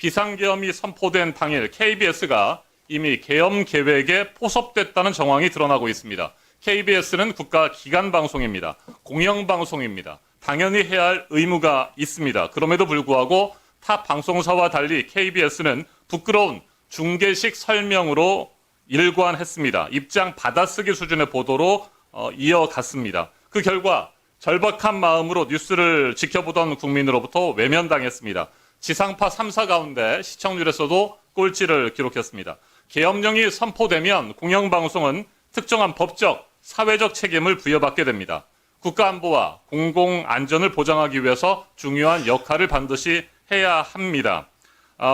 비상계엄이 선포된 당일 KBS가 이미 계엄 계획에 포섭됐다는 정황이 드러나고 있습니다. KBS는 국가 기관 방송입니다. 공영방송입니다. 당연히 해야 할 의무가 있습니다. 그럼에도 불구하고 타 방송사와 달리 KBS는 부끄러운 중계식 설명으로 일관했습니다. 입장 받아쓰기 수준의 보도로 이어갔습니다. 그 결과 절박한 마음으로 뉴스를 지켜보던 국민으로부터 외면당했습니다. 지상파 3사 가운데 시청률에서도 꼴찌를 기록했습니다. 계엄령이 선포되면 공영방송은 특정한 법적, 사회적 책임을 부여받게 됩니다. 국가안보와 공공안전을 보장하기 위해서 중요한 역할을 반드시 해야 합니다.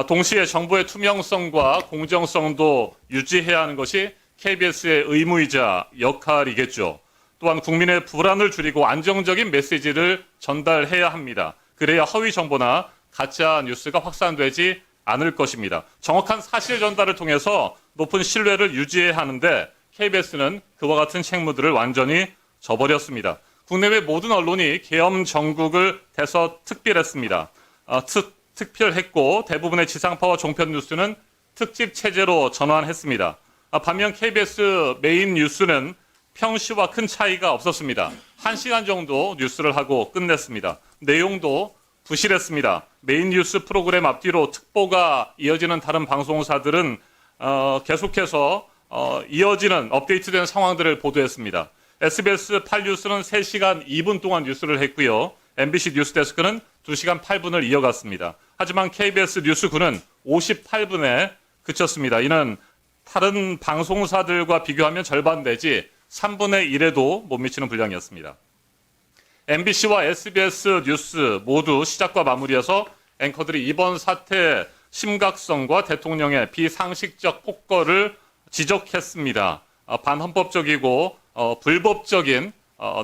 동시에 정부의 투명성과 공정성도 유지해야 하는 것이 KBS의 의무이자 역할이겠죠. 또한 국민의 불안을 줄이고 안정적인 메시지를 전달해야 합니다. 그래야 허위 정보나 가짜 뉴스가 확산되지 않을 것입니다. 정확한 사실 전달을 통해서 높은 신뢰를 유지해야 하는데 KBS는 그와 같은 책무들을 완전히 저버렸습니다. 국내외 모든 언론이 계엄 정국을 대서특필했습니다. 특필했고 대부분의 지상파와 종편 뉴스는 특집 체제로 전환했습니다. 반면 KBS 메인 뉴스는 평시와 큰 차이가 없었습니다. 1시간 정도 뉴스를 하고 끝냈습니다. 내용도 부실했습니다. 메인 뉴스 프로그램 앞뒤로 특보가 이어지는 다른 방송사들은 계속해서 이어지는 업데이트된 상황들을 보도했습니다. SBS 8뉴스는 3시간 2분 동안 뉴스를 했고요. MBC 뉴스데스크는 2시간 8분을 이어갔습니다. 하지만 KBS 뉴스9는 58분에 그쳤습니다. 이는 다른 방송사들과 비교하면 절반 내지 3분의 1에도 못 미치는 분량이었습니다. MBC와 SBS 뉴스 모두 시작과 마무리에서 앵커들이 이번 사태의 심각성과 대통령의 비상식적 폭거를 지적했습니다. 반헌법적이고 불법적인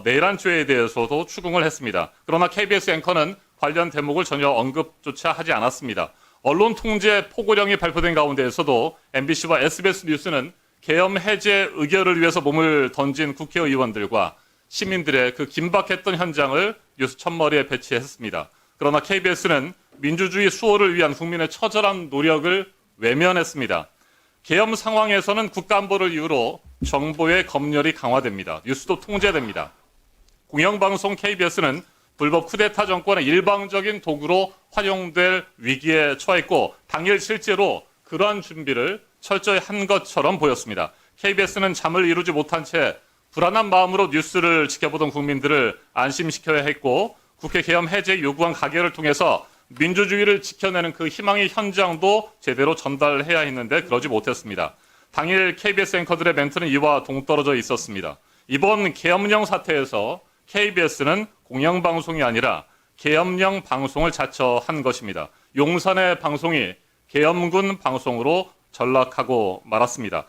내란죄에 대해서도 추궁을 했습니다. 그러나 KBS 앵커는 관련 대목을 전혀 언급조차 하지 않았습니다. 언론 통제 포고령이 발표된 가운데에서도 MBC와 SBS 뉴스는 계엄 해제 의결을 위해서 몸을 던진 국회의원들과 시민들의 그 긴박했던 현장을 뉴스 첫머리에 배치했습니다. 그러나 KBS는 민주주의 수호를 위한 국민의 처절한 노력을 외면했습니다. 계엄 상황에서는 국가안보를 이유로 정보의 검열이 강화됩니다. 뉴스도 통제됩니다. 공영방송 KBS는 불법 쿠데타 정권의 일방적인 도구로 활용될 위기에 처했고 당일 실제로 그러한 준비를 철저히 한 것처럼 보였습니다. KBS는 잠을 이루지 못한 채 불안한 마음으로 뉴스를 지켜보던 국민들을 안심시켜야 했고 국회 계엄 해제 요구안 가결을 통해서 민주주의를 지켜내는 그 희망의 현장도 제대로 전달해야 했는데 그러지 못했습니다. 당일 KBS 앵커들의 멘트는 이와 동떨어져 있었습니다. 이번 계엄령 사태에서 KBS는 공영방송이 아니라 계엄령 방송을 자처한 것입니다. 용산의 방송이 계엄군 방송으로 전락하고 말았습니다.